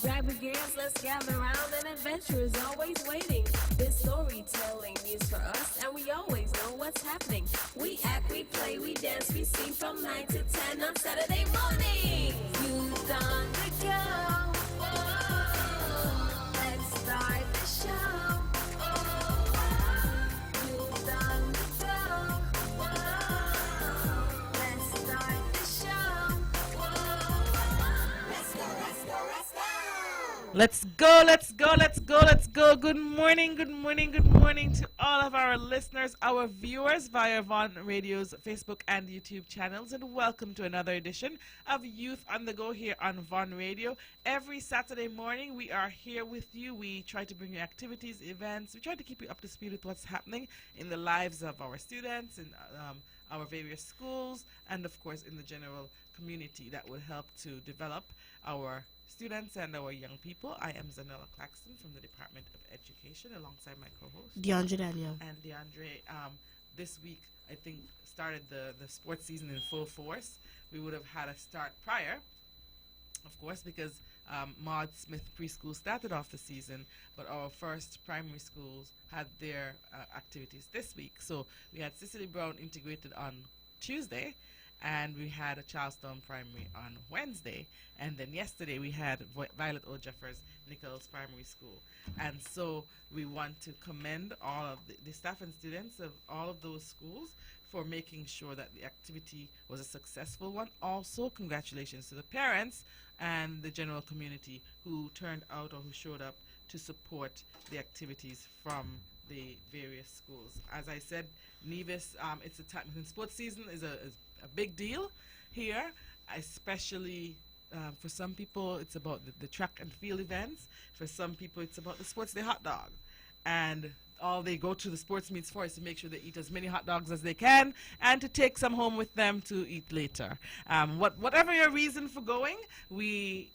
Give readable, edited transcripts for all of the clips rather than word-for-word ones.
Grab your gears, let's gather round. An adventure is always waiting. This storytelling is for us, and we always know what's happening. We act, we play, we dance, we sing from 9 to 10 on Saturday morning. Youth on the go. Oh, let's start the show. Oh, youth on the go. Oh, let's start the show. Oh, let's go, let's go, let's go. Let's go, let's go, let's go, let's go. Good morning, good morning, good morning to all of our listeners, our viewers via Von Radio's Facebook and YouTube channels, and welcome to another edition of Youth on the Go here on Von Radio. Every Saturday morning, we are here with you. We try to bring you activities, events. We try to keep you up to speed with what's happening in the lives of our students and our various schools, and of course in the general community that will help to develop our students and our young people. I am Zanella Claxton from the Department of Education alongside my co-host DeAndre Daniel. and DeAndre. This week I think started the sports season in full force. We would have had a start prior, of course, because Maud Smith Preschool started off the season, but our first primary schools had their activities this week. So we had Cicely Brown integrated on Tuesday, and we had a Charlestown Primary on Wednesday, and then yesterday we had Violet O. Jeffers Nichols Primary School. And so we want to commend all of the staff and students of all of those schools for making sure that the activity was a successful one. Also, congratulations to the parents and the general community who turned out or who showed up to support the activities from the various schools. As I said, Nevis, it's a time when sports season is a big deal here, especially for some people it's about the track and field events. For some people it's about the sports day hot dog, and all they go to the sports meets for is to make sure they eat as many hot dogs as they can and to take some home with them to eat later. Whatever your reason for going, we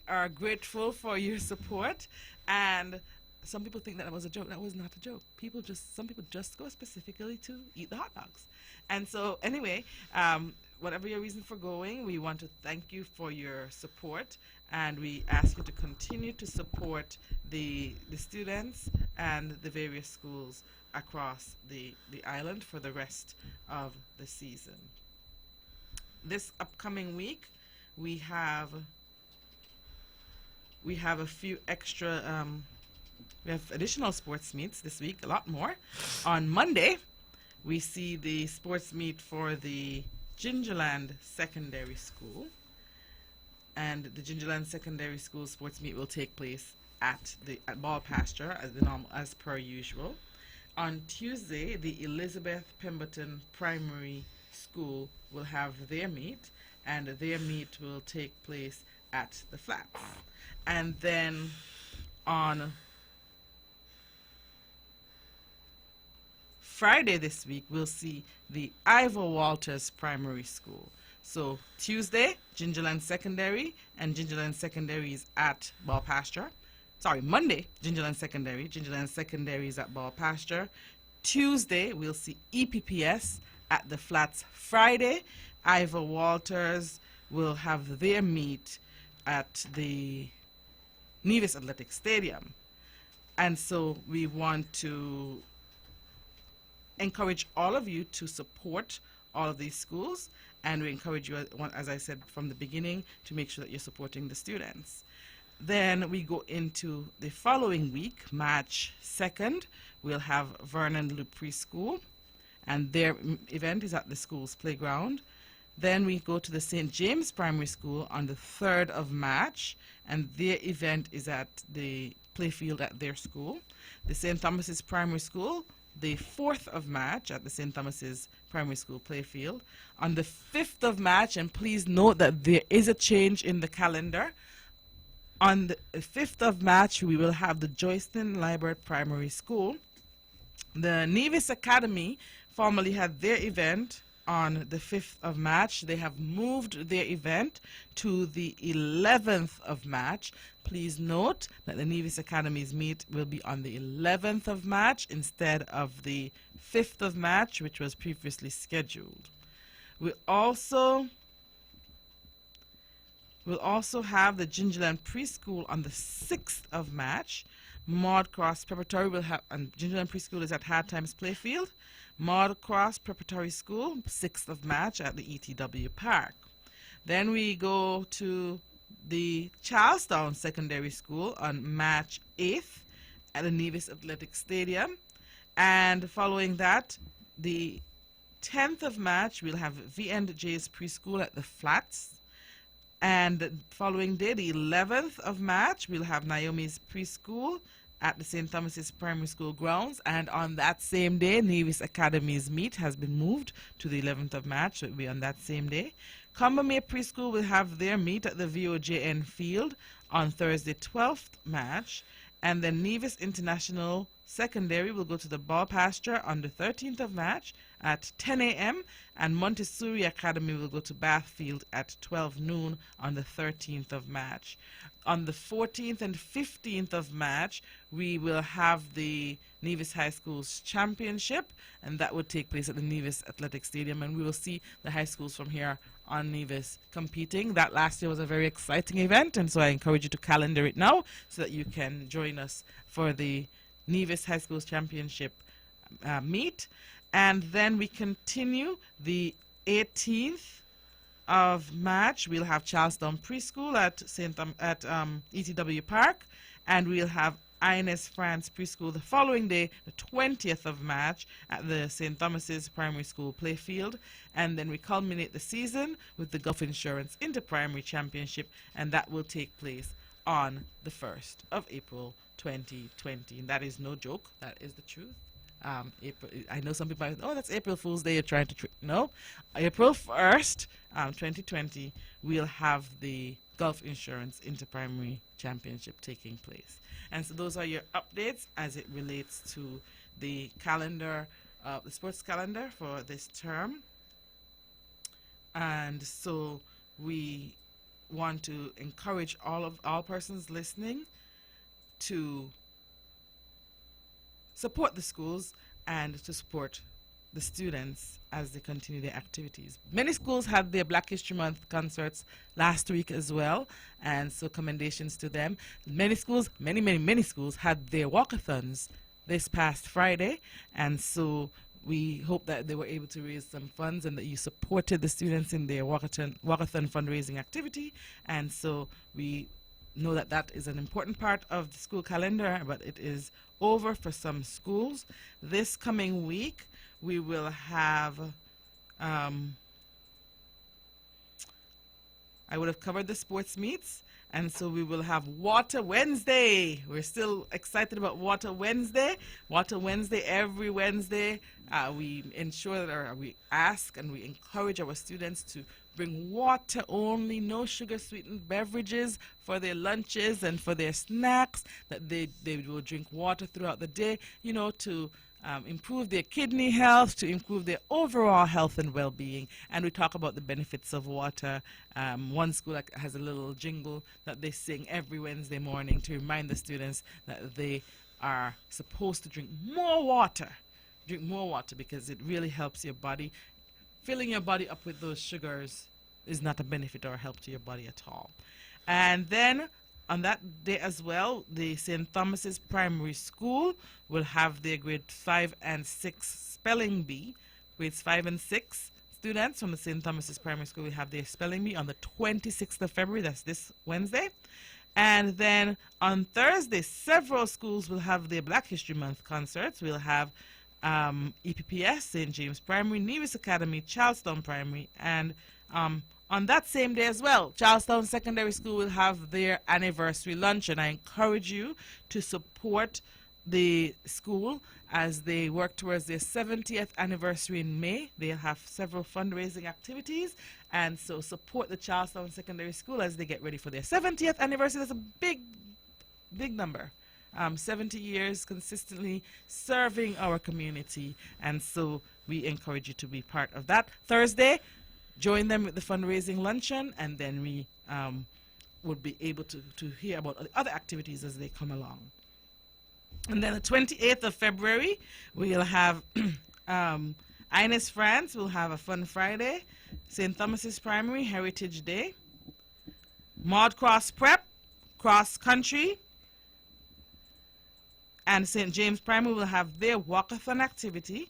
are grateful for your support. And some people think that was a joke. That was not a joke. Some people just go specifically to eat the hot dogs. And so anyway, whatever your reason for going, we want to thank you for your support, and we ask you to continue to support the students and the various schools across the island for the rest of the season. This upcoming week, we have a few extra we have additional sports meets this week, a lot more. On Monday, we see the sports meet for the Gingerland Secondary School. And the Gingerland Secondary School sports meet will take place at Ball Pasture as per usual. On Tuesday, the Elizabeth Pemberton Primary School will have their meet, and their meet will take place at the Flats. And then on Friday this week, we'll see the Ivor Walters Primary School. So Tuesday, Gingerland Secondary, and Gingerland Secondary is at Ball Pasture. Sorry, Monday, Gingerland Secondary. Gingerland Secondary is at Ball Pasture. Tuesday, we'll see EPPS at the Flats. Friday, Ivor Walters will have their meet at the Nevis Athletic Stadium. And so we want to encourage all of you to support all of these schools, and we encourage you, as I said from the beginning, to make sure that you're supporting the students. Then we go into the following week, March 2nd, we'll have Vernon Loop Preschool, and their event is at the school's playground. Then we go to the St. James Primary School on the 3rd of March, and their event is at the playfield at their school. The St. Thomas's Primary School, the 4th of March at the St. Thomas's Primary School playfield. On the 5th of March, and please note that there is a change in the calendar, on the 5th of March we will have the Joyston Liebert Primary School. The Nevis Academy formerly had their event on the 5th of March. They have moved their event to the 11th of March. Please note that the Nevis Academy's meet will be on the 11th of March instead of the 5th of March, which was previously scheduled. We also We'll also have the Gingerland Preschool on the 6th of March. Maud Cross Preparatory will have, and Gingerland Preschool is at Hard Times Playfield. Maud Cross Preparatory School, 6th of March at the ETW Park. Then we go to the Charlestown Secondary School on March 8th at the Nevis Athletic Stadium. And following that, the 10th of March, we'll have V&J's Preschool at the Flats. And the following day, the 11th of March, we'll have Naomi's Preschool at the St. Thomas's Primary School grounds. And on that same day, Nevis Academy's meet has been moved to the 11th of March, so it will be on that same day. Combermere Preschool will have their meet at the VOJN field on Thursday, 12th March. And then Nevis International Secondary will go to the Ball Pasture on the 13th of March at 10 a.m. And Montessori Academy will go to Bathfield at 12 noon on the 13th of March. On the 14th and 15th of March, we will have the Nevis High School's Championship, and that will take place at the Nevis Athletic Stadium, and we will see the high schools from here on Nevis competing. That last year was a very exciting event, and so I encourage you to calendar it now so that you can join us for the Nevis High School's Championship meet. And then we continue the 18th of March. We'll have Charlestown Preschool at ETW Park, and we'll have Ines France Preschool the following day, the 20th of March, at the St. Thomas's Primary School Playfield. And then we culminate the season with the Gulf Insurance Inter-Primary Championship, and that will take place on the 1st of April 2020. And that is no joke, that is the truth. April, I know some people are, oh, that's April Fool's Day, you're trying to trick. No, April 1st, 2020, we'll have the Gulf Insurance Inter-Primary Championship taking place. And so those are your updates as it relates to the calendar, the sports calendar for this term. And so we want to encourage all persons listening to support the schools and to support the students as they continue their activities. Many schools had their Black History Month concerts last week as well, and so commendations to them. Many schools, many schools had their walkathons this past Friday, and so we hope that they were able to raise some funds and that you supported the students in their walkathon fundraising activity. And so we know that that is an important part of the school calendar, but it is over for some schools. This coming week, we will have, I would have covered the sports meets, and so we will have Water Wednesday. We're still excited about Water Wednesday. Water Wednesday, every Wednesday, we ensure that we ask and we encourage our students to bring water only, no sugar sweetened beverages for their lunches and for their snacks, that they will drink water throughout the day, you know, to improve their kidney health, to improve their overall health and well-being. And we talk about the benefits of water. One school has a little jingle that they sing every Wednesday morning to remind the students that they are supposed to drink more water. Drink more water because it really helps your body. Filling your body up with those sugars is not a benefit or a help to your body at all. And then on that day as well, the St. Thomas's Primary School will have their grade 5 and 6 spelling bee. Grades 5 and 6 students from the St. Thomas's Primary School will have their spelling bee on the 26th of February, that's this Wednesday. And then on Thursday, several schools will have their Black History Month concerts. We'll have EPPS, St. James Primary, Nevis Academy, Charlestown Primary, and on that same day as well, Charlestown Secondary School will have their anniversary lunch, and I encourage you to support the school as they work towards their 70th anniversary in May. They'll have several fundraising activities, and so support the Charlestown Secondary School as they get ready for their 70th anniversary. That's a big number. 70 years consistently serving our community, and so we encourage you to be part of that. Thursday, join them with the fundraising luncheon, and then we would be able to hear about other activities as they come along. And then the 28th of February, we'll have Ines France will have a fun Friday, St. Thomas's Primary Heritage Day. Maud Cross Prep, Cross Country, and St. James Primary will have their walkathon activity.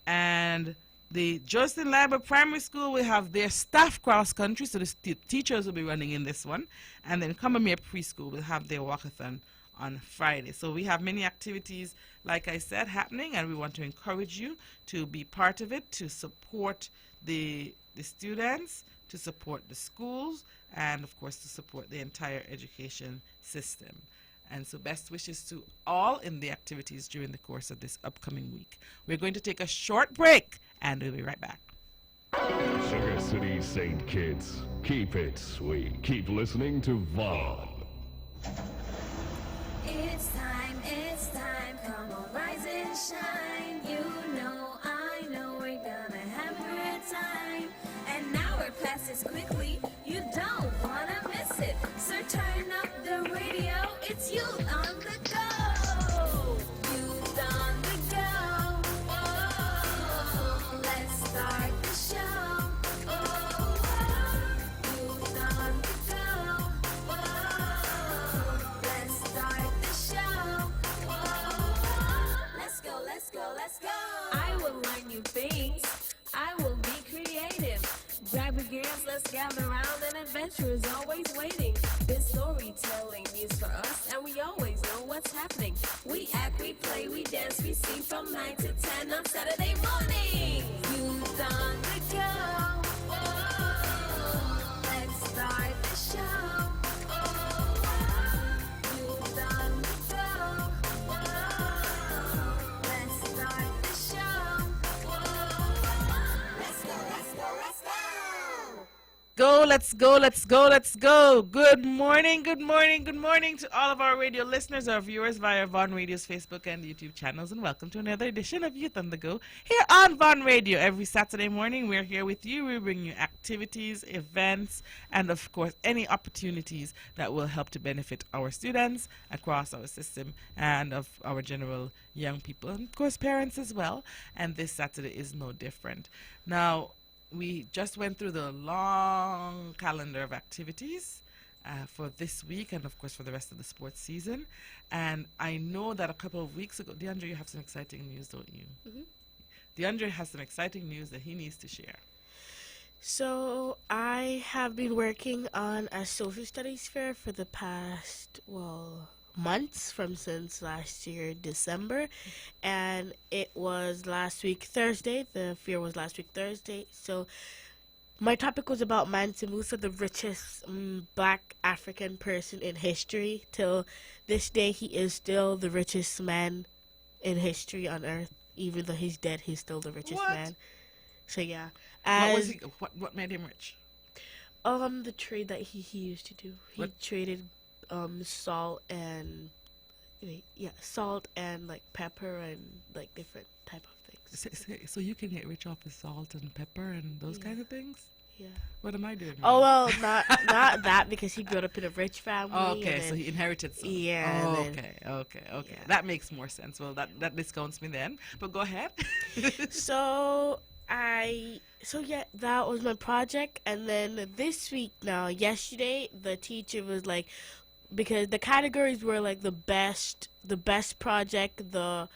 And the Joycelyn Library Primary School will have their staff cross country, so the teachers will be running in this one. And then Combermere Preschool will have their walkathon on Friday. So we have many activities, like I said, happening, and we want to encourage you to be part of it, to support the students, to support the schools, and of course to support the entire education system. And so best wishes to all in the activities during the course of this upcoming week. We're going to take a short break, and we'll be right back. Sugar City St. Kitts, keep it sweet. Keep listening to Vaughn. It's time, come on, rise and shine. You know, I know we're gonna have a great time. And now we're past this quickly, you don't wanna miss it. So turn up the radio, it's youth on the go. Youth on the go. Oh, let's start the show. Oh, youth on the go. Oh, let's start the show. Oh, let's go. I will learn new things. I will be creative. Grab your gears, let's gather around. An adventure is always waiting. There's storytelling news for us, and we always know what's happening. We act, we play, we dance, we sing from 9 to 10 on Saturday morning. Youth on the go. Oh, let's start the show. Oh, youth on the go. Oh, let's start the show. Oh, let's go. Let's go. Good morning to all of our radio listeners, our viewers via Vaughn Radio's Facebook and YouTube channels, and welcome to another edition of Youth on the Go here on Vaughn Radio. Every Saturday morning, we're here with you. We bring you activities, events, and of course, any opportunities that will help to benefit our students across our system and of our general young people, and of course, parents as well. And this Saturday is no different. Now, we just went through the long calendar of activities for this week and, of course, for the rest of the sports season. And I know that a couple of weeks ago, DeAndre, you have some exciting news, don't you? Mm-hmm. DeAndre has some exciting news that he needs to share. So I have been working on a social studies fair for the past, months since last year, December, and it was last week, Thursday. The fair was last week, Thursday. So my topic was about Mansa Musa, the richest black African person in history. Till this day, he is still the richest man in history on earth. Even though he's dead, he's still the richest man. So yeah. What made him rich? The trade that he used to do. He traded salt and like pepper and like different type of things. So you can get rich off of salt and pepper and those kind of things? Yeah. What am I doing? Oh well, not that, because he grew up in a rich family. Oh, okay, so he inherited some. Yeah. Oh, okay. Yeah. That makes more sense. Well, that discounts me then. But go ahead. So that was my project, and then this week yesterday the teacher was like, because the categories were like the best project, the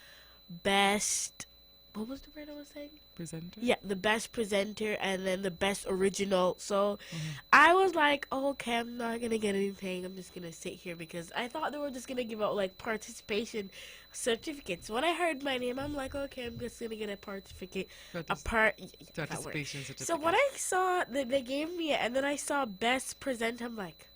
best, what was the word I was saying? Presenter? Yeah, the best presenter, and then the best original. So I was like, okay, I'm not going to get anything. I'm just going to sit here, because I thought they were just going to give out like participation certificates. When I heard my name, I'm like, okay, I'm just going to get a certificate. Participation certificate. So when I saw that they gave me it, and then I saw best presenter, I'm like,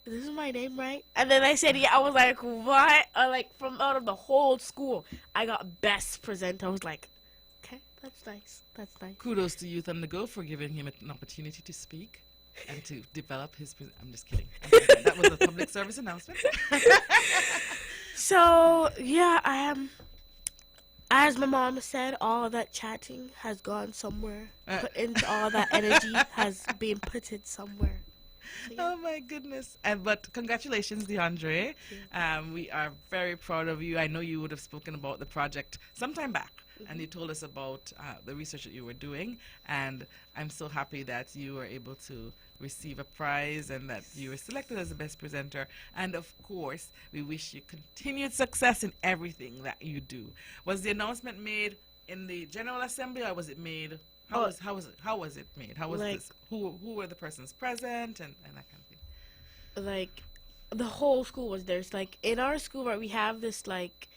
this is my name, right? And then I said, yeah. I was like, what? Like, from out of the whole school, I got best presenter. I was like, okay, that's nice. Kudos to Youth on the Go for giving him an opportunity to speak and to develop his... I'm just kidding. That was a public service announcement. So, yeah, as my mom said, all that chatting has gone somewhere. Put into all that energy has been put in somewhere. So, yeah. Oh my goodness. But congratulations, DeAndre. We are very proud of you. I know you would have spoken about the project sometime back, and you told us about the research that you were doing, and I'm so happy that you were able to receive a prize and that you were selected as the best presenter. And of course, we wish you continued success in everything that you do. Was the announcement made in the General Assembly, or was it made? How was it made? How was Like- this? Who were the persons present and that kind of thing? Like, the whole school was there. It's like in our school, right, we have this like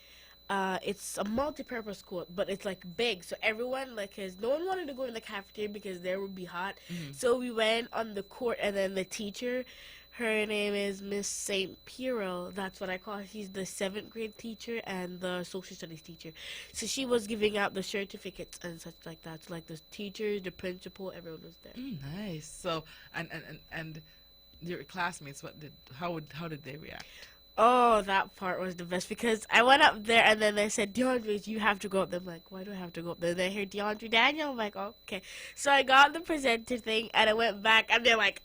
it's a multi-purpose school, but it's like big, so everyone, like, cause no one wanted to go in the cafeteria because there would be hot. So we went on the court, and then the teacher, her name is Miss Saint Piero. That's what I call her. She's the 7th grade teacher and the social studies teacher. So she was giving out the certificates and such like that. So like the teachers, the principal, everyone was there. Nice. So and your classmates, how did they react? Oh, that part was the best because I went up there and then they said, DeAndre, you have to go up there. I'm like, why do I have to go up there? Then I hear DeAndre Daniel. I'm like, okay. So I got the presenter thing and I went back and they're like,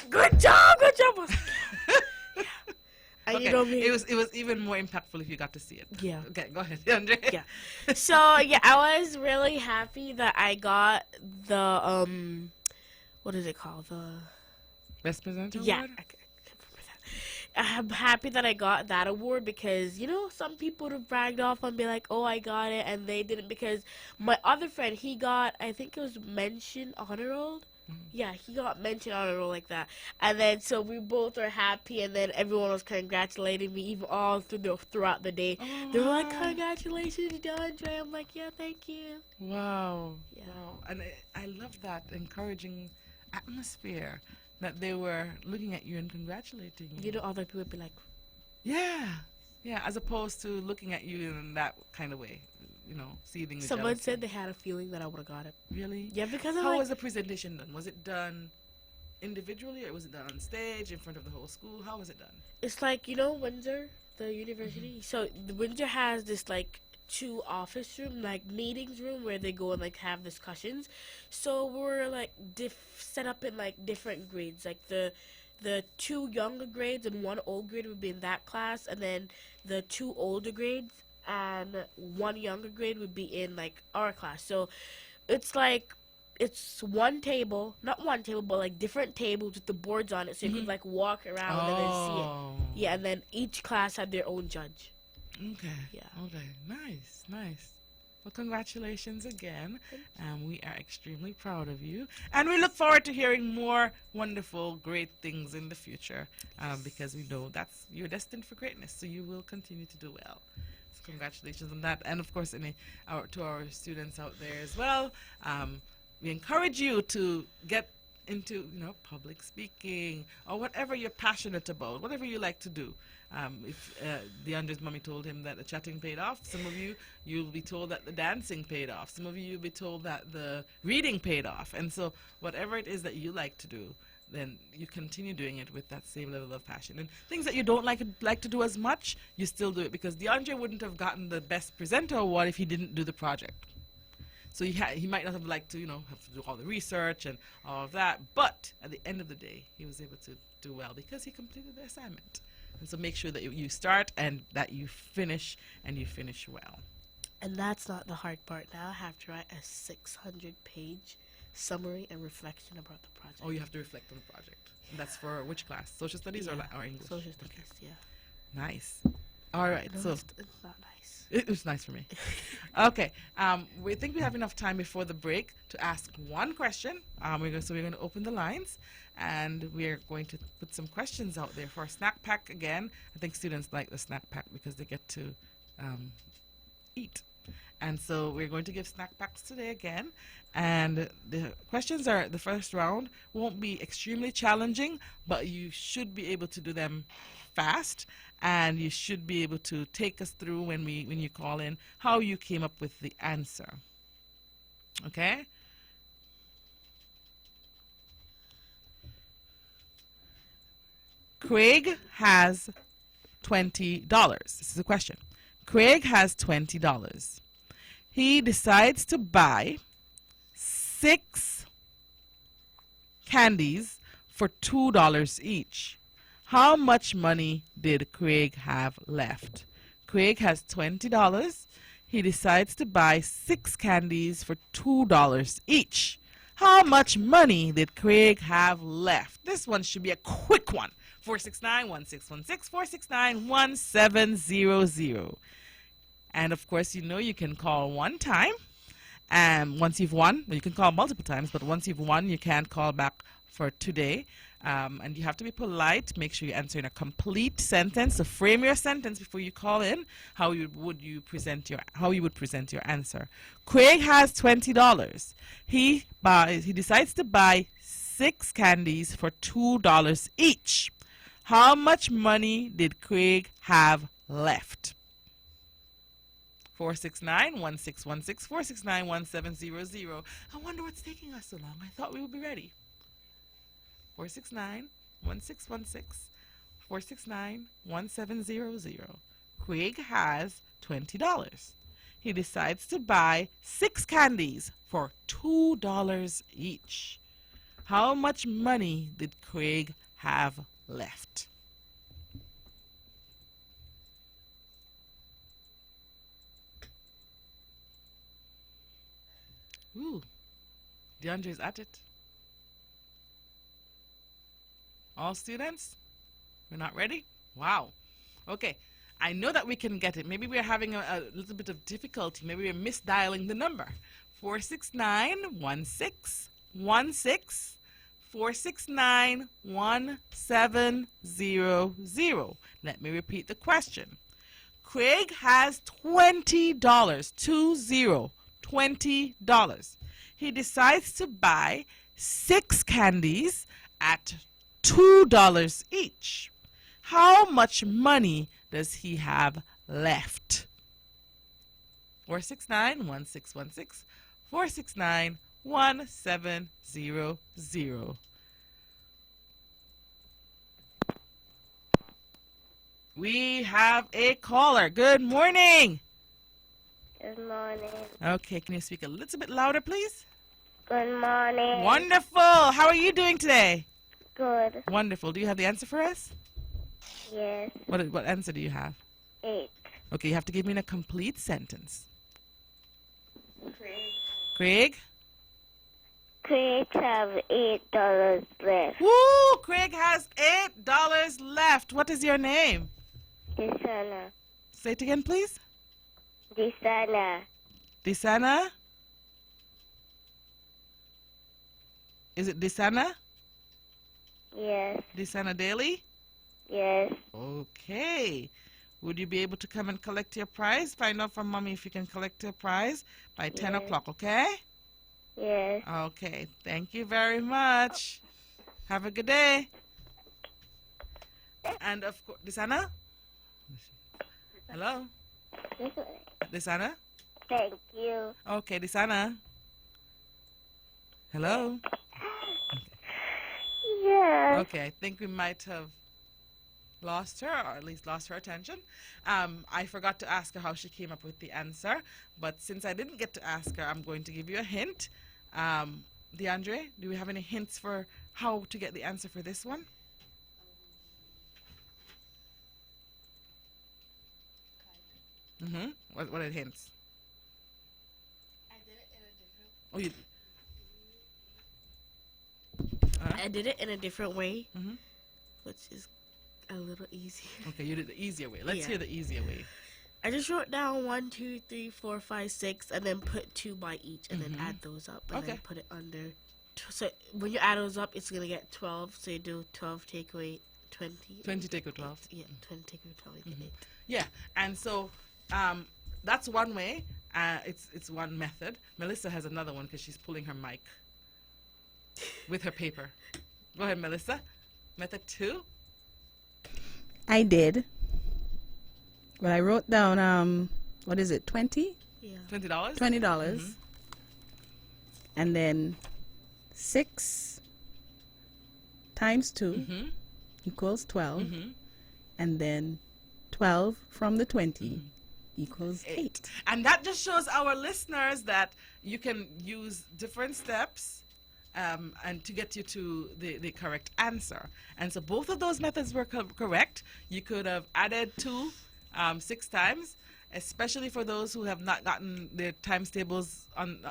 good job. I was like, yeah. And Okay, you know me. it was even more impactful if you got to see it. Yeah. Okay, go ahead, DeAndre. Yeah. So yeah, I was really happy that I got the what is it called? The Best presenter yeah. award? I can't remember that. I'm happy that I got that award because you know some people would have bragged off and be like, "Oh, I got it," and they didn't because my other friend he got I think it was mention honor roll. Yeah, he got mention honor roll like that, and then so we both were happy, and then everyone was congratulating me even all throughout the day. They were like, wow. "Congratulations, DeAndre." I'm like, "Yeah, thank you." Wow. Yeah. Wow. And I love that encouraging atmosphere that they were looking at you and congratulating you. You know, other people would be like, Yeah. Yeah, as opposed to looking at you in that kind of way, you know, seething with someone jealousy. said they had a feeling that I would have got it. Really? Yeah, because I'm How like, was the presentation done? Was it done individually or was it done on stage in front of the whole school? How was it done? it's like, you know, Windsor, the university. So the Windsor has this like 2 office room, like meetings room where they go and like have discussions. So we're like set up in like different grades. Like the 2 younger grades and 1 old grade would be in that class, and then the 2 older grades and 1 younger grade would be in like our class. So it's like it's one table, not one table, but like different tables with the boards on it, so you could like walk around and then see it. Yeah, and then each class had their own judge. Okay. Yeah. Okay. Nice. Nice. Well, congratulations again. We are extremely proud of you. And we look forward to hearing more wonderful, great things in the future because we know you're destined for greatness. So you will continue to do well. So congratulations on that. And, of course, to our students out there as well, we encourage you to get into, public speaking or whatever you're passionate about, whatever you like to do. If DeAndre's mommy told him that the chatting paid off, some of you'll be told that the dancing paid off. Some of you'll be told that the reading paid off. And so whatever it is that you like to do, then you continue doing it with that same level of passion. And things that you don't like to do as much, you still do it because DeAndre wouldn't have gotten the Best Presenter Award if he didn't do the project. So he might not have liked to, have to do all the research and all of that. But at the end of the day, he was able to do well because he completed the assignment. And so make sure that you start and that you finish, and you finish well. And that's not the hard part. Now I have to write a 600-page summary and reflection about the project. Oh, you have to reflect on the project. And that's for which class? Social studies or English? Social studies, yeah. Nice. All right. No, So it's not nice. it was nice for me. Okay. We think we have enough time before the break to ask one question. We're going to open the lines, and we're going to put some questions out there for a snack pack again. I think students like the snack pack because they get to eat. And so we're going to give snack packs today again. And the questions the first round won't be extremely challenging, but you should be able to do them fast. And you should be able to take us through when you call in how you came up with the answer. Okay? Craig has $20. This is a question. Craig has $20. He decides to buy 6 candies for $2 each. How much money did Craig have left? Craig has $20. He decides to buy 6 candies for $2 each. How much money did Craig have left? This one should be a quick one. 469-1616, 469-1700. And of course, you know you can call one time. And once you've won, well, you can call multiple times, but once you've won, you can't call back for today. And you have to be polite. Make sure you answer in a complete sentence. So frame your sentence before you call in. How you would present your answer. Craig has $20. He decides to buy 6 candies for $2 each. How much money did Craig have left? 469-1616, 469-1700. I wonder what's taking us so long. I thought we would be ready. 469-1616, 469-1700. Craig has $20. He decides to buy 6 candies for $2 each. How much money did Craig have left? Ooh, DeAndre's at it. All students? We're not ready? Wow. Okay. I know that we can get it. Maybe we're having a little bit of difficulty. Maybe we're misdialing the number. 469-1616, 469-1700. Let me repeat the question. Craig has $20, $20. He decides to buy 6 candies at $2 each. How much money does he have left? 469-1616, 469-1700. We have a caller. Good morning. Good morning. Okay, can you speak a little bit louder, please? Good morning. Wonderful. How are you doing today? Good. Wonderful. Do you have the answer for us? Yes. What answer do you have? 8. Okay, you have to give me in a complete sentence. Craig? Craig have $8 left. Woo! Craig has $8 left. What is your name? Desana. Say it again, please. Desana. Desana? Is it Desana? Yes. Desana Daly? Yes. Okay. Would you be able to come and collect your prize? Find out from Mommy if you can collect your prize by 10 Yes. o'clock, okay? Yes. Okay. Thank you very much. Have a good day. And of course, Desana? Hello? Desana? Thank you. Okay, Desana. Hello? Yes. Okay, I think we might have lost her, or at least lost her attention. I forgot to ask her how she came up with the answer, but since I didn't get to ask her, I'm going to give you a hint. DeAndre, do we have any hints for how to get the answer for this one? Mm-hmm. What are the hints? Oh, you. I did it in a different way, Mhm. which is a little easier. Okay, you did the easier way. Let's Yeah. hear the easier way. I just wrote down 1, 2, 3, 4, 5, 6, and then put 2 by each, and then Mhm. add those up, and then Okay. put it under. So when you add those up, it's gonna get 12. So you do 12 take away 20. 20 take away 12. Yeah, 20 take away 12. You get 8. Yeah, and so that's one way. It's one method. Melissa has another one because she's pulling her mic with her paper. Go ahead, Melissa. Method 2. I did. But I wrote down, what is it, 20? Yeah. $20. $20. And then 6 times 2 Mm-hmm. equals 12. Mm-hmm. And then 12 from the 20 equals 8. And that just shows our listeners that you can use different steps and to get you to the correct answer. And so both of those methods were correct. You could have added 2 6 times, especially for those who have not gotten their times tables on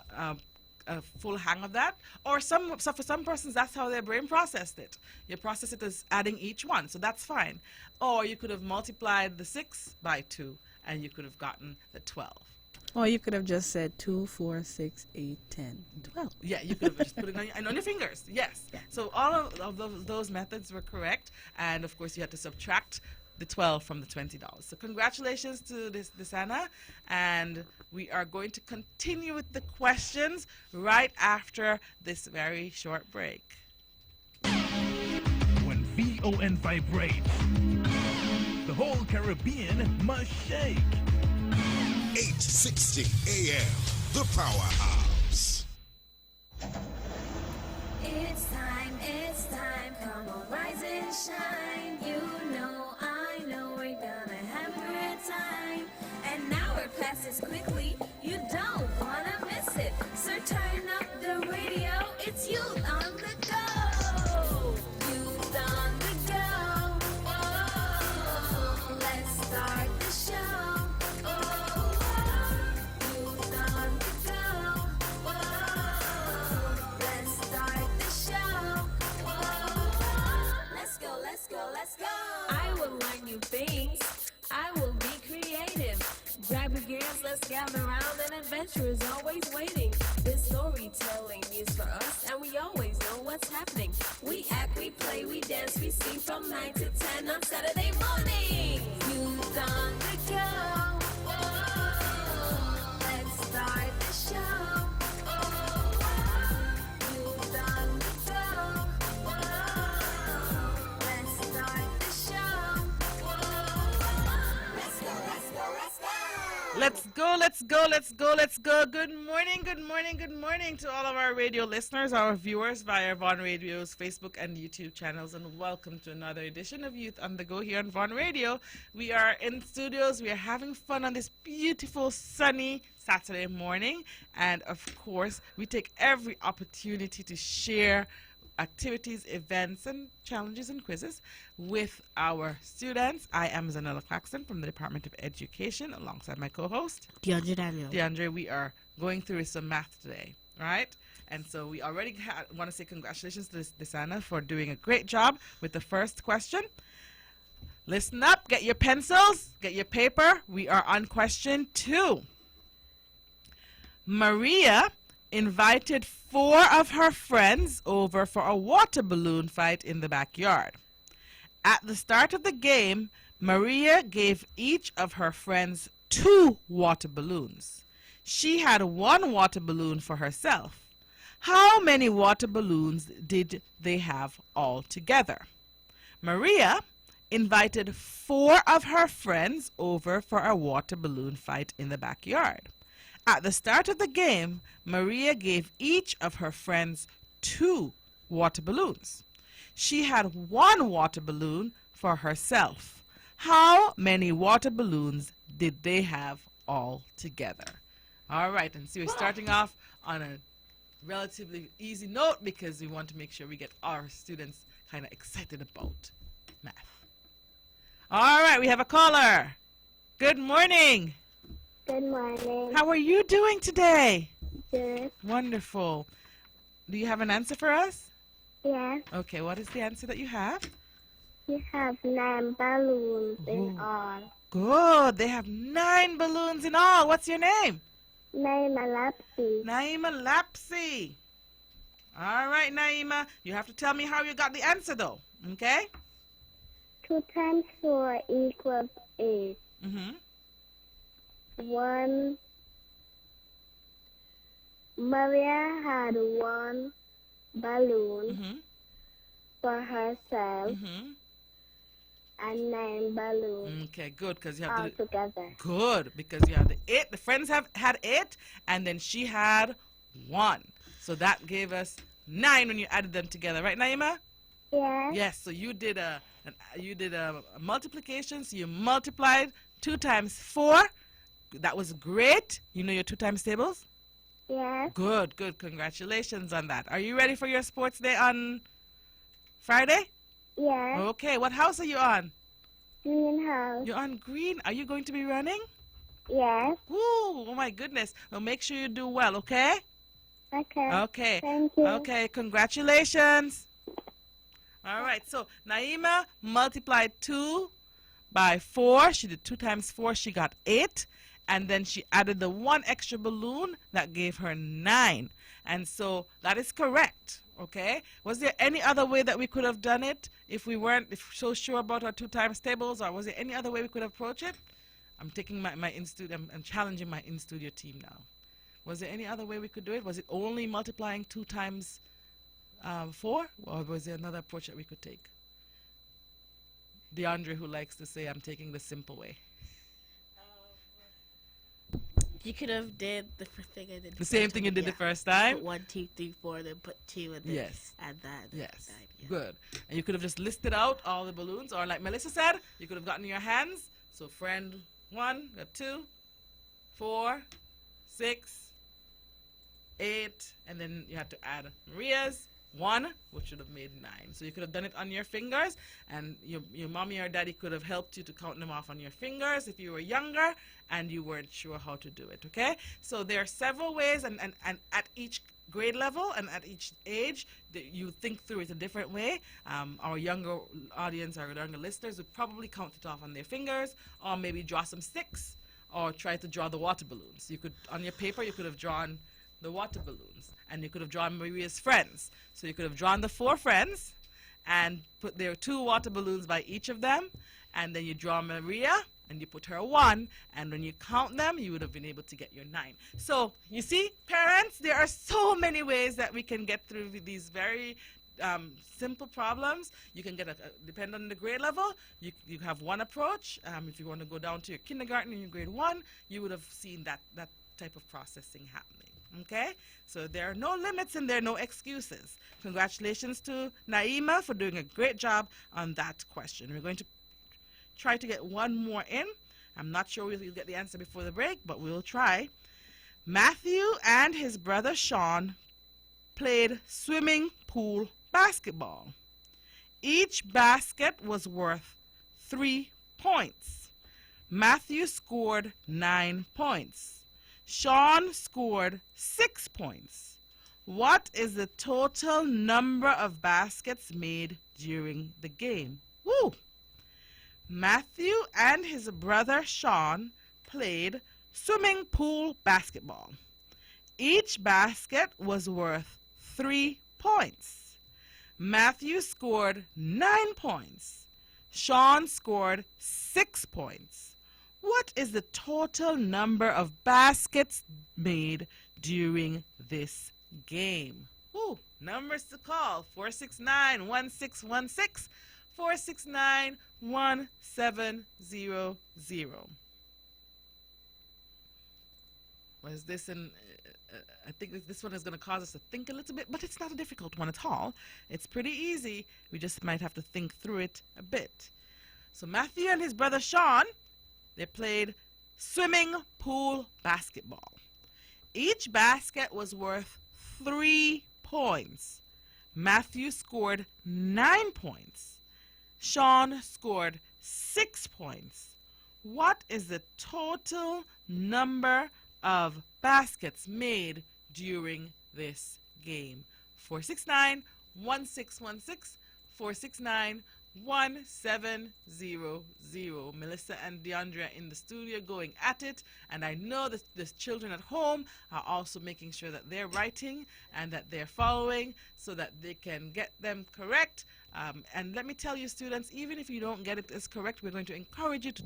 a full hang of that. Or so for some persons, that's how their brain processed it. You process it as adding each one, so that's fine. Or you could have multiplied the 6 by 2, and you could have gotten the 12. Or you could have just said 2, 4, 6, 8, 10, 12. Yeah, you could have just put it on your fingers. Yes. So all of those methods were correct, and of course you had to subtract the 12 from the $20. So congratulations to this Anna, and we are going to continue with the questions right after this very short break. When VON vibrates, the whole Caribbean must shake. 860 AM, the Powerhouse. It's time, come on, rise and shine. You know, I know we're gonna have a great time. And now our class is quickly, you don't wanna miss it. So turn up the radio, it's youth on the go. Youth on the go. Oh, let's start the show. Oh, youth on the go. Oh, let's start the show. Oh, let's go. I will learn new things. I will be creative. Grab your gears, let's gather around. An adventure is always waiting. This storytelling is for us, and we always know what's happening. We act, we play, we dance, we sing from 9 to 10 on Saturday morning. Youth on the go. Oh, let's start the show. Oh, youth on the go. Oh, let's start the show. Oh, let's go. Let's go. Good morning to all of our radio listeners, our viewers via Vaughn Radio's Facebook and YouTube channels, and welcome to another edition of Youth on the Go here on Vaughn Radio. We are in studios. We are having fun on this beautiful, sunny Saturday morning, and of course, we take every opportunity to share activities, events, and challenges and quizzes with our students. I am Zanella Claxton from the Department of Education alongside my co-host, DeAndre Daniel. DeAndre. We are going through some math today, right? And so we already want to say congratulations to this Anna for doing a great job with the first question. Listen up, get your pencils, get your paper. We are on question 2. Maria invited 4 of her friends over for a water balloon fight in the backyard. At the start of the game, Maria gave each of her friends 2 water balloons. She had 1 water balloon for herself. How many water balloons did they have all together? Maria invited 4 of her friends over for a water balloon fight in the backyard. At the start of the game, Maria gave each of her friends 2 water balloons. She had 1 water balloon for herself. How many water balloons did they have all together? All right, and so we're starting off on a relatively easy note because we want to make sure we get our students kind of excited about math. All right, we have a caller. Good morning. Good morning. How are you doing today? Good. Wonderful. Do you have an answer for us? Yes, Okay, what is the answer that you have? you have 9 balloons in Ooh. all. Good. They have 9 balloons in all. What's your name? Naima Lapsi. Naima Lapsi. All right, Naima. You have to tell me how you got the answer, though. Okay? 2 times 4 equals 8. Mm-hmm. 1. Maria had 1 balloon Mm-hmm. for herself Mm-hmm. and 9 balloons Okay, good, because you have all the... together. Good, because you have the 8. The friends had 8, and then she had 1. So that gave us 9 when you added them together, right, Naima? Yes, Yes. So you did a multiplication. So you multiplied 2 times 4. That was great. You know your 2 times tables. yes, Good, good. Congratulations on that. Are you ready for your sports day on Friday? yes. Okay. What house are you on? Greenhouse. You're on green. Are you going to be running? Yes, Woo! Oh my goodness. Well, make sure you do well. Okay. Okay. Okay. Thank you. Okay, congratulations. All right, so Naima multiplied 2 by 4. She did 2 times 4, she got 8. And then she added the 1 extra balloon that gave her 9. And so that is correct, okay? Was there any other way that we could have done it if we weren't so sure about our 2 times tables? Or was there any other way we could approach it? I'm taking my in-studio, I'm challenging my in-studio team now. Was there any other way we could do it? Was it only multiplying 2 times 4? Or was there another approach that we could take? DeAndre, who likes to say, I'm taking the simple way. You could have did the first thing I did. The same thing you did the first time? Put 1, 2, 3, 4, then put 2, and then Yes. add that. Yes. Yeah. Good. And you could have just listed out all the balloons, or like Melissa said, you could have gotten your hands. So friend 1 got 2, 4, 6, 8, and then you had to add Maria's 1, which should have made 9. So you could have done it on your fingers, and your mommy or daddy could have helped you to count them off on your fingers if you were younger and you weren't sure how to do it, okay? So there are several ways, and at each grade level and at each age, you think through it a different way. Our younger audience, our younger listeners would probably count it off on their fingers, or maybe draw some sticks, or try to draw the water balloons. You could, on your paper, you could have drawn the water balloons, and you could have drawn Maria's friends. So you could have drawn the 4 friends and put their 2 water balloons by each of them, and then you draw Maria and you put her 1, and when you count them, you would have been able to get your 9. So you see, parents, there are so many ways that we can get through these very simple problems. You can get depend on the grade level, you have one approach. If you want to go down to your kindergarten in your grade 1, you would have seen that type of processing happening. Okay, so there are no limits and there are no excuses. Congratulations to Naima for doing a great job on that question. We're going to try to get one more in. I'm not sure we'll get the answer before the break, but we'll try. Matthew and his brother Sean played swimming pool basketball. Each basket was worth 3 points. Matthew scored 9 points. Sean scored 6 points. What is the total number of baskets made during the game? Woo! Matthew and his brother Sean played swimming pool basketball. Each basket was worth 3 points. Matthew scored 9 points. Sean scored 6 points. What is the total number of baskets made during this game? Ooh, numbers to call: 469-1616, 469-1700. Was this an? I think this one is going to cause us to think a little bit, but it's not a difficult one at all. It's pretty easy. We just might have to think through it a bit. So Matthew and his brother Sean, they played swimming pool basketball. Each basket was worth 3 points. Matthew scored 9 points. Sean scored 6 points. What is the total number of baskets made during this game? 469-1616, 469-1700. Melissa and DeAndre in the studio going at it, and I know that the children at home are also making sure that they're writing and that they're following so that they can get them correct. And let me tell you, students, even if you don't get it as correct, we're going to encourage you to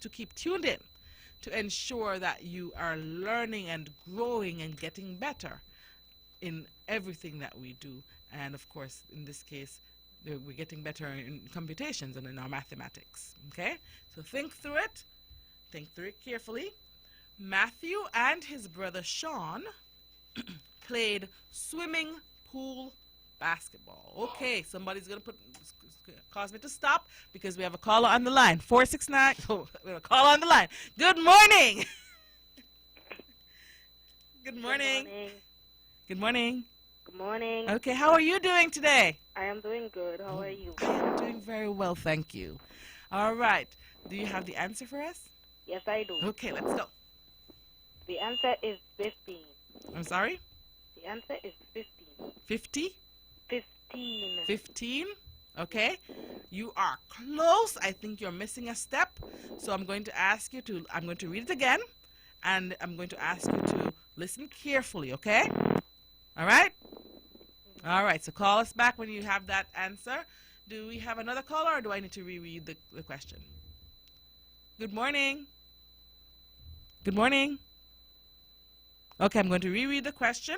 keep tuned in to ensure that you are learning and growing and getting better in everything that we do. And of course, in this case, we're getting better in computations and in our mathematics. Okay? So think through it. Think through it carefully. Matthew and his brother Sean played swimming pool basketball. Okay, somebody's going to cause me to stop because we have a caller on the line. 469. Oh, we have a caller on the line. Good morning. Good morning. Good morning. Good morning. Okay, how are you doing today? I am doing good. How are you? I am doing very well, thank you. All right. Do you have the answer for us? Yes, I do. Okay, let's go. The answer is 15. I'm sorry? The The answer is 15. 50? 15. 15? Okay. You are close. I think you're missing a step. So I'm going to read it again, and I'm going to ask you to listen carefully, okay? All right? All right. So call us back when you have that answer. Do we have another caller, or do I need to reread the question? Good morning. Good morning. Okay, I'm going to reread the question.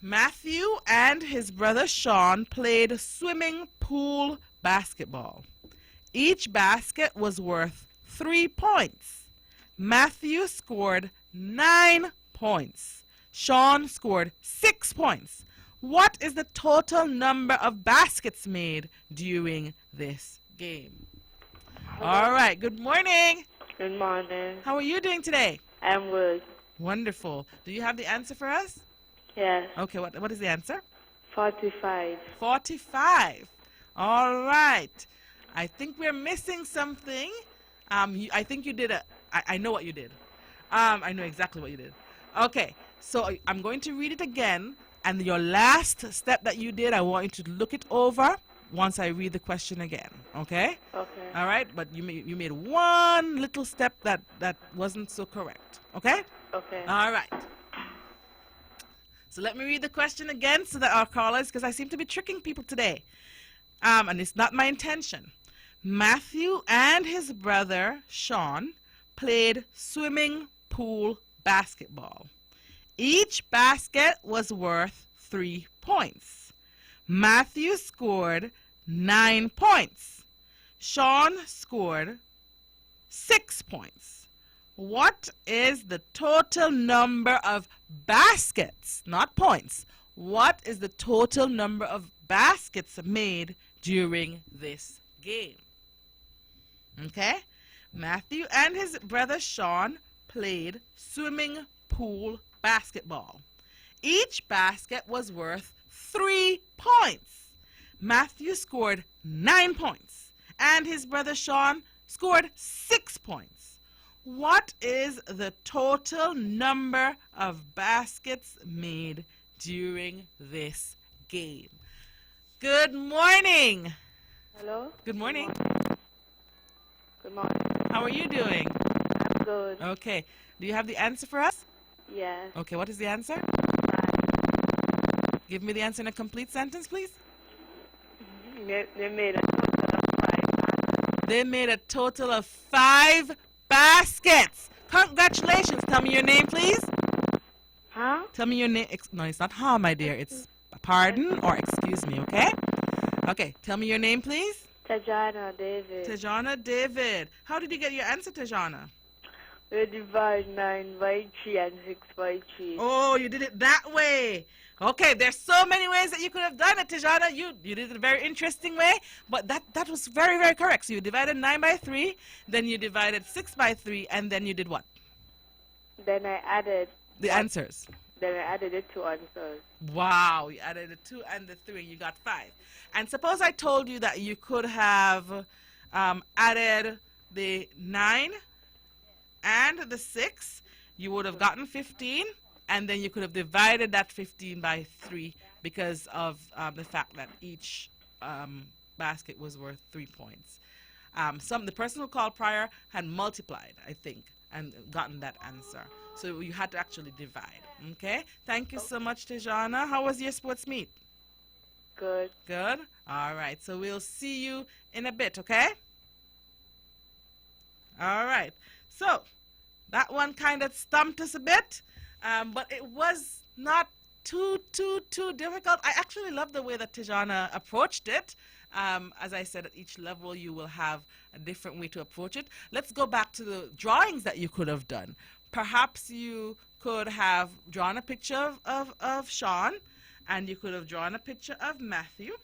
Matthew and his brother Sean played swimming pool basketball. Each basket was worth 3 points. Matthew scored 9 points. Sean scored 6 points. What is the total number of baskets made during this game? All right, good morning. Good morning. How are you doing today? I'm good. Wonderful. Do you have the answer for us? Yes. Okay, what is the answer? 45. 45. All right. I think we're missing something. I think you did I know what you did. I know exactly what you did. Okay, so I'm going to read it again, and your last step that you did, I want you to look it over once I read the question again. Okay? Okay. All right, but you made one little step that wasn't so correct. Okay? Okay. All right. So let me read the question again so that our callers, because I seem to be tricking people today, and it's not my intention. Matthew and his brother Sean played swimming pool basketball. Each basket was worth 3 points. Matthew scored 9 points. Sean scored 6 points. What is the total number of baskets, not points? What is the total number of baskets made during this game? Okay? Matthew and his brother Sean played swimming pool basketball. Each basket was worth 3 points. Matthew scored 9 points, and his brother Sean scored 6 points. What is the total number of baskets made during this game? Good morning. Hello? Good morning. Good morning. How are you doing? I'm good. Okay. Do you have the answer for us? Yes. Okay, what is the answer? Give me the answer in a complete sentence, please. They made a total of 5. They made a total of 5 baskets. Congratulations. Tell me your name, please. Huh? Tell me your name. No, it's not ha, my dear. It's pardon or excuse me, okay? Okay, tell me your name, please. Tajana David. Tajana David. How did you get your answer, Tajana? We divide 9 by 3 and 6 by 3. Oh, you did it that way. Okay, there's so many ways that you could have done it, Tajana. You did it a very interesting way, but that was very, very correct. So you divided 9 by 3, then you divided 6 by 3, and then you did what? Then I added The answers. Then I added the 2 answers. Wow, you added the 2 and the 3, you got 5. And suppose I told you that you could have added the 9 and the 6, you would have gotten 15, and then you could have divided that 15 by 3 because of the fact that each basket was worth 3 points. The person who called prior had multiplied, I think, and gotten that answer. So you had to actually divide. Okay? Thank you so much, Tajana. How was your sports meet? Good. Good? All right. So we'll see you in a bit, okay? All right. So that one kind of stumped us a bit, but it was not too difficult. I actually love the way that Tajana approached it. As I said, at each level you will have a different way to approach it. Let's go back to the drawings that you could have done. Perhaps you could have drawn a picture of Sean, and you could have drawn a picture of Matthew,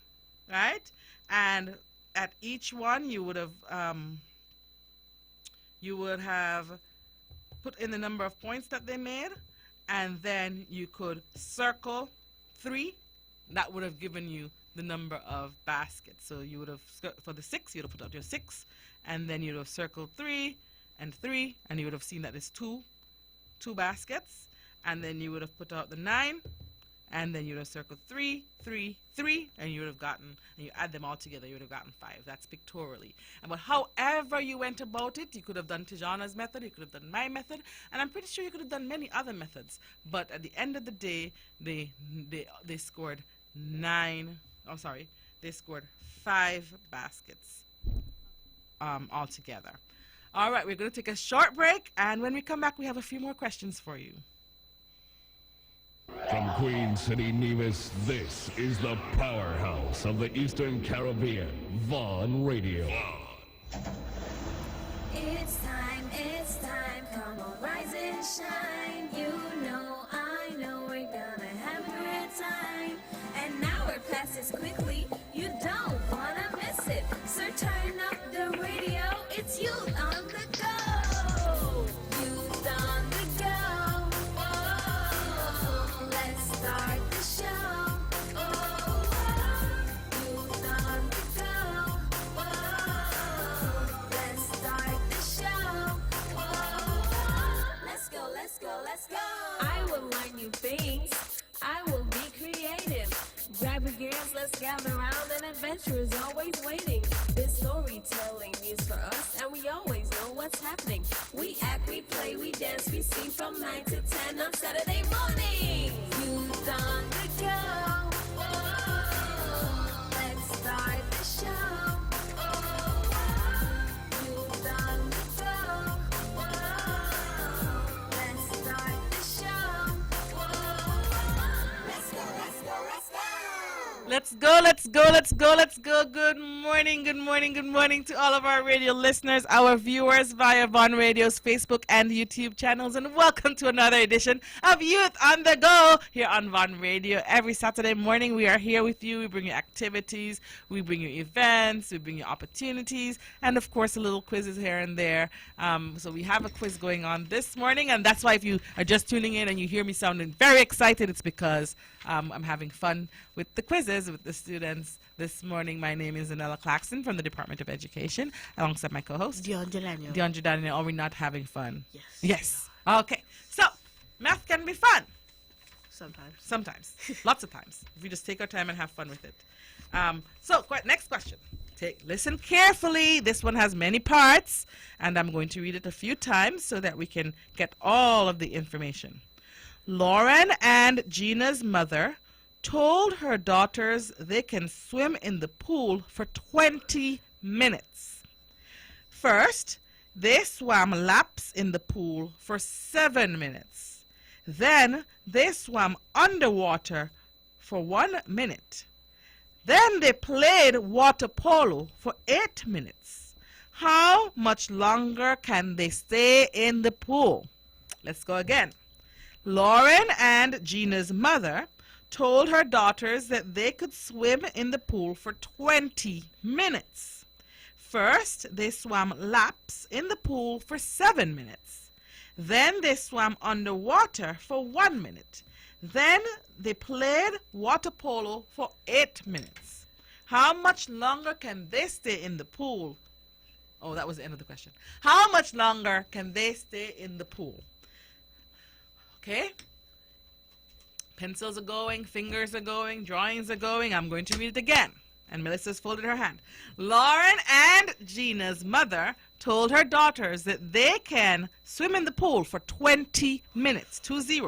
right? And at each one you would have put in the number of points that they made, and then you could circle 3. That would have given you the number of baskets. So you would have, for the 6, you would have put out your 6, and then you would have circled 3 and 3, and you would have seen that there's two baskets. and then you would have put out the 9, and then you would have circled 3, 3, 3, and you would have gotten, and you add them all together, you would have gotten 5. That's pictorially. And but however you went about it, you could have done Tijana's method, you could have done my method, and I'm pretty sure you could have done many other methods. But at the end of the day, they scored 9. Oh, sorry, they scored 5 baskets altogether. All right, we're going to take a short break, and when we come back, we have a few more questions for you. From Queen City, Nevis, this is the powerhouse of the Eastern Caribbean, Vaughn Radio. It's time, come on, rise and shine. You know, I know we're gonna have a great time. And now it passes quickly, you don't wanna miss it. So turn up the radio, it's youth on the go. Youth on the go. Oh, let's start the show. Oh, youth on the go. Oh, let's start the show. Oh, let's go, let's go, let's go. I will learn new things. I will be creative. Grab your gears, let's gather around. An adventure is always waiting. This storytelling is for us, and we always know what's happening. We act, we play, we dance, we sing from 9 to 10 on Saturday morning. Youth on the go. Oh, let's start the show. Oh, youth on the go. Oh, let's start the show. Oh, let's go, let's go, let's go. Let's go, let's go, let's go, let's go. Good morning, good morning, good morning to all of our radio listeners, our viewers via Vaughn Radio's Facebook and YouTube channels, and welcome to another edition of Youth on the Go here on Vaughn Radio. Every Saturday morning we are here with you. We bring you activities, we bring you events, we bring you opportunities, and of course a little quizzes here and there. So we have a quiz going on this morning, and that's why if you are just tuning in and you hear me sounding very excited, it's because I'm having fun with the quizzes with the students this morning. My name is Zanella Claxton from the Department of Education, alongside my co-host Dion Delano. Dion Giordano. Are we not having fun? Yes. Yes. Okay. So math can be fun. Sometimes. Sometimes. Lots of times. If we just take our time and have fun with it. So next question. Listen carefully. This one has many parts, and I'm going to read it a few times so that we can get all of the information. Lauren and Gina's mother told her daughters they can swim in the pool for 20 minutes. First, they swam laps in the pool for 7 minutes. Then they swam underwater for 1 minute. Then they played water polo for 8 minutes. How much longer can they stay in the pool? Let's go again. Lauren and Gina's mother told her daughters that they could swim in the pool for 20 minutes. First, they swam laps in the pool for 7 minutes. Then they swam underwater for 1 minute. Then they played water polo for 8 minutes. How much longer can they stay in the pool? Oh, that was the end of the question. How much longer can they stay in the pool? Okay? Pencils are going, fingers are going, drawings are going. I'm going to read it again. And Melissa's folded her hand. Lauren and Gina's mother told her daughters that they can swim in the pool for 20 minutes, 20.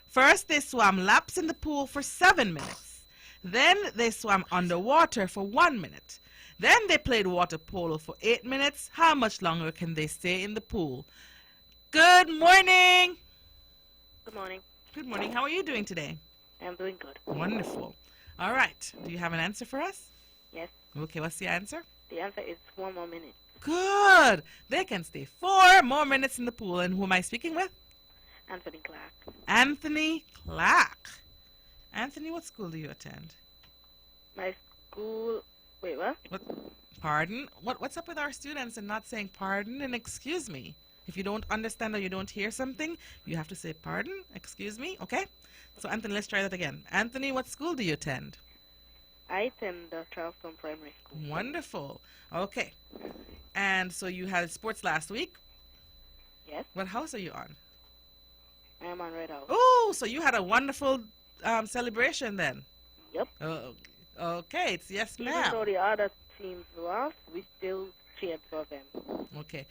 First, they swam laps in the pool for 7 minutes. Then they swam underwater for 1 minute. Then they played water polo for 8 minutes. How much longer can they stay in the pool? Good morning. Good morning. Good morning. How are you doing today? I'm doing good. Wonderful. All right. Do you have an answer for us? Yes. Okay, what's the answer? The answer is 1 more minute. Good. They can stay 4 more minutes in the pool. And who am I speaking with? Anthony Clark. Anthony Clark. Anthony, what school do you attend? My school. Wait, what? Pardon? What's up with our students and not saying pardon and excuse me? If you don't understand or you don't hear something, you have to say pardon, excuse me, okay? So, Anthony, let's try that again. Anthony, what school do you attend? I attend the Charleston Primary School. Wonderful. Okay. And so you had sports last week? Yes. What house are you on? I am on Red House. Oh, so you had a wonderful celebration then. Yep. Okay, it's yes, Even ma'am. though the other teams lost, we still cheered for them. Okay,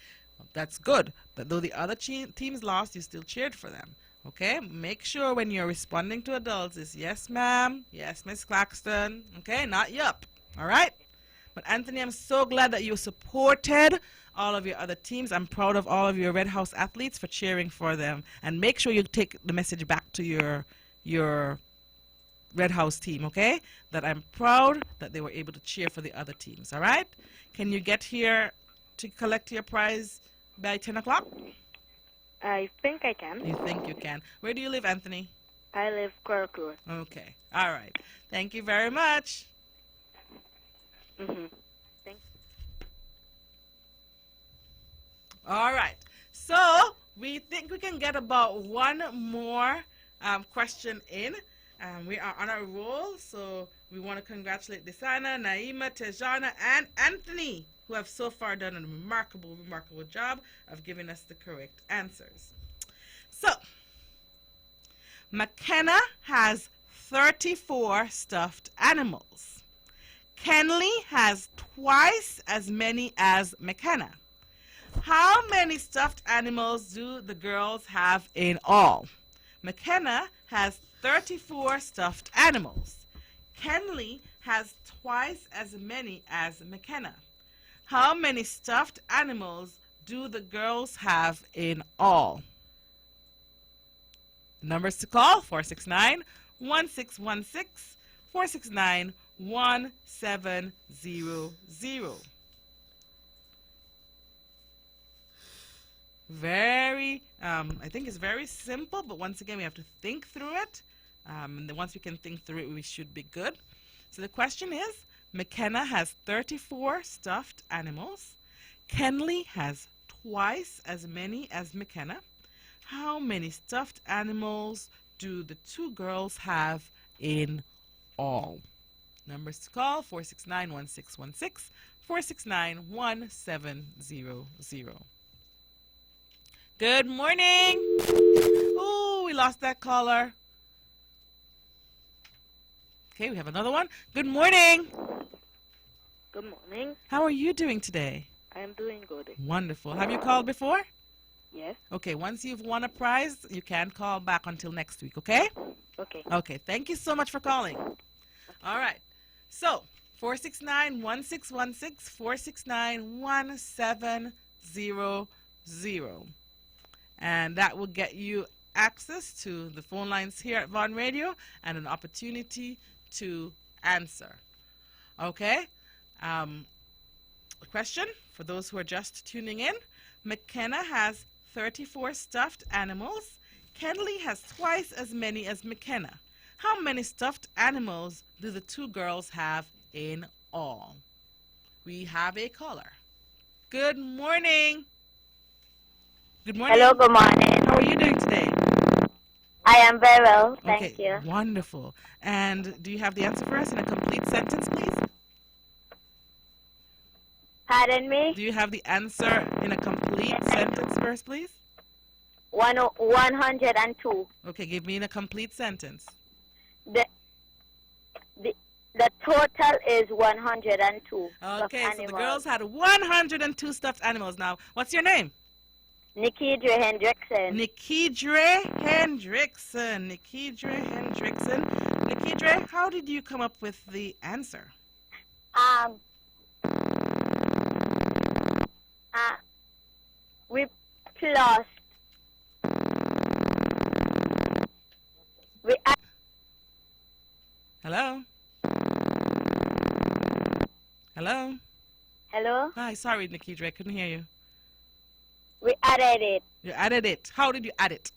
that's good. But though the other teams lost, you still cheered for them. Okay, make sure when you're responding to adults is yes, ma'am, yes, Miss Claxton. Okay, not yup. All right. But Anthony, I'm so glad that you supported all of your other teams. I'm proud of all of your Red House athletes for cheering for them. And make sure you take the message back to your Red House team, okay? That I'm proud that they were able to cheer for the other teams, all right? Can you get here to collect your prize by 10 o'clock? I think I can. You think you can. Where do you live, Anthony? I live Corcoran. Okay, all right. Thank you very much. Mm-hmm. All right. So we think we can get about one more question in. We are on a roll, so we want to congratulate Desana, Naima, Tejana, and Anthony, who have so far done a remarkable, remarkable job of giving us the correct answers. So, McKenna has 34 stuffed animals. Kenley has twice as many as McKenna. How many stuffed animals do the girls have in all? McKenna has 34 stuffed animals. Kenley has twice as many as McKenna. How many stuffed animals do the girls have in all? Numbers to call, 469-1616, 469-1700. I think it's very simple, but once again, we have to think through it. And then once we can think through it, we should be good. So the question is, McKenna has 34 stuffed animals. Kenley has twice as many as McKenna. How many stuffed animals do the two girls have in all? Numbers to call, 469-1616, 469-1700. Good morning. Oh, we lost that caller. Okay, we have another one. Good morning. Good morning. How are you doing today? I am doing good. Wonderful. Have you called before? Yes. Okay, once you've won a prize, you can call back until next week, okay? Okay. Okay, thank you so much for calling. All right. So, 469-1616, 469-1700. And that will get you access to the phone lines here at Vaughn Radio and an opportunity to answer. Okay? Question for those who are just tuning in. McKenna has 34 stuffed animals. Kenley has twice as many as McKenna. How many stuffed animals do the two girls have in all? We have a caller. Good morning. Good morning. Hello, good morning. How are you doing today? I am very well, thank you. Wonderful. And do you have the answer for us in a complete sentence, please? Pardon me? Do you have the answer in a complete sentence for us, please? 102. Okay, give me in a complete sentence. The total is 102. Okay, so the girls had 102 stuffed animals. Now, what's your name? Nikidre Hendrickson. Nikidre Hendrickson. Nikidre Hendrickson. Nikidre, how did you come up with the answer? We plus. Hello? Hello? Hello? Hi, sorry, Nikidre, I couldn't hear you. We added it. You added it. How did you add it?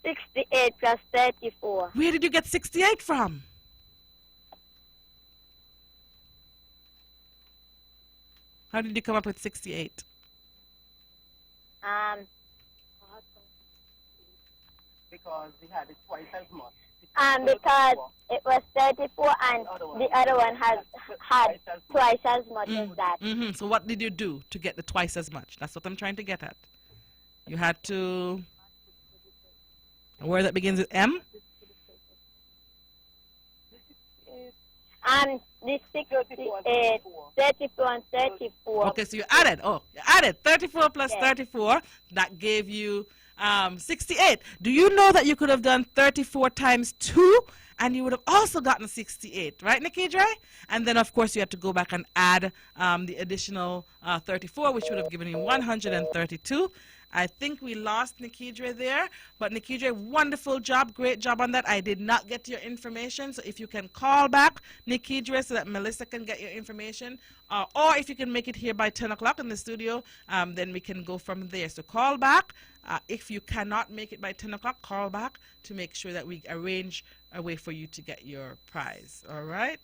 68 plus 34. Where did you get 68 from? How did you come up with 68? Because we had it twice as much. Because it was 34 and the other one had twice as much as that. So what did you do to get the twice as much? That's what I'm trying to get at. You had to, a word that begins with M? The 68, 34 and 34. Okay, so you added 34 plus Yes. 34. That gave you 68. Do you know that you could have done 34 times 2 and you would have also gotten 68, right, Nikidre? And then, of course, you had to go back and add the additional 34, which would have given you 132. I think we lost Nikidre there, but Nikidre, wonderful job, great job on that. I did not get your information, so if you can call back Nikidre so that Melissa can get your information, or if you can make it here by 10 o'clock in the studio, then we can go from there. So call back. If you cannot make it by 10 o'clock, call back to make sure that we arrange a way for you to get your prize. All right?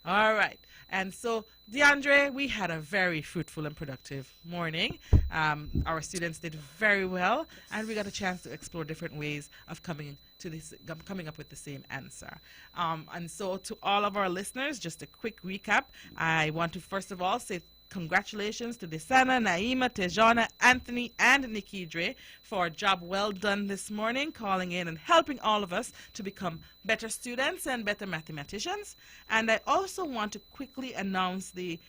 All right. And so, DeAndre, we had a very fruitful and productive morning. Our students did very well, and we got a chance to explore different ways of coming up with the same answer. And so, to all of our listeners, just a quick recap. I want to first of all say congratulations to Desana, Naima, Tejana, Anthony, and Nikidre for a job well done this morning, calling in and helping all of us to become better students and better mathematicians. And I also want to quickly announce the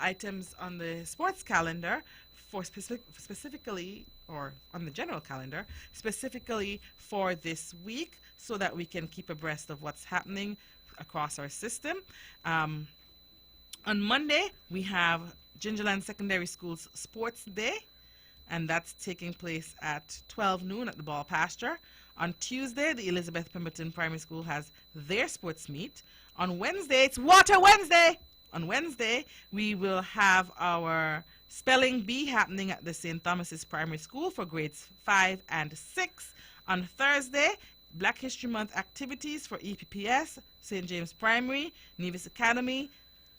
items on the sports calendar for specifically, or on the general calendar, specifically for this week, so that we can keep abreast of what's happening across our system. On Monday, we have Gingerland Secondary School's Sports Day, and that's taking place at 12 noon at the Ball Pasture. On Tuesday, the Elizabeth Pemberton Primary School has their sports meet. On Wednesday, it's Water Wednesday. On Wednesday, we will have our Spelling Bee happening at the St. Thomas's Primary School for grades 5 and 6. On Thursday, Black History Month activities for EPPS, St. James Primary, Nevis Academy,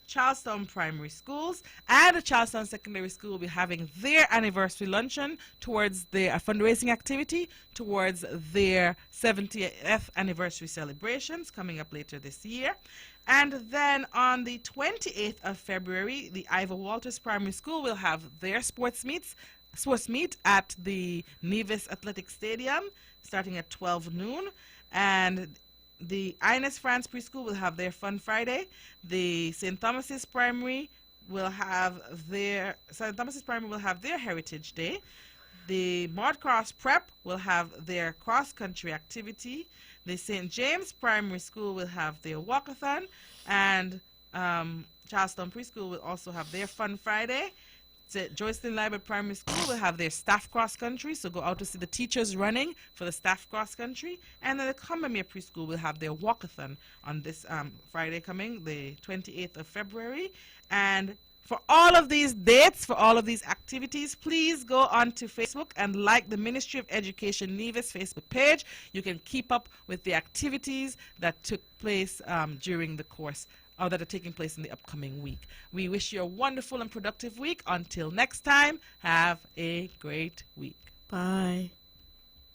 Charlestown Primary Schools, and the Charlestown Secondary School will be having their anniversary luncheon towards their fundraising activity towards their 70th anniversary celebrations coming up later this year. And then on the 28th of February, the Ivor Walters Primary School will have their sports meet at the Nevis Athletic Stadium starting at 12 noon. And the Ines France Preschool will have their Fun Friday. The St. Thomas's Primary will have their Heritage Day. The Maud Cross Prep will have their cross-country activity. The St. James Primary School will have their walkathon, and Charlestown Preschool will also have their Fun Friday. Joycelyn Library Primary School will have their staff cross-country, so go out to see the teachers running for the staff cross-country. And then the Combermere Preschool will have their walkathon on this Friday coming, the 28th of February. And for all of these dates, for all of these activities, please go onto Facebook and like the Ministry of Education Nevis Facebook page. You can keep up with the activities that took place during the course or that are taking place in the upcoming week. We wish you a wonderful and productive week. Until next time, have a great week. Bye.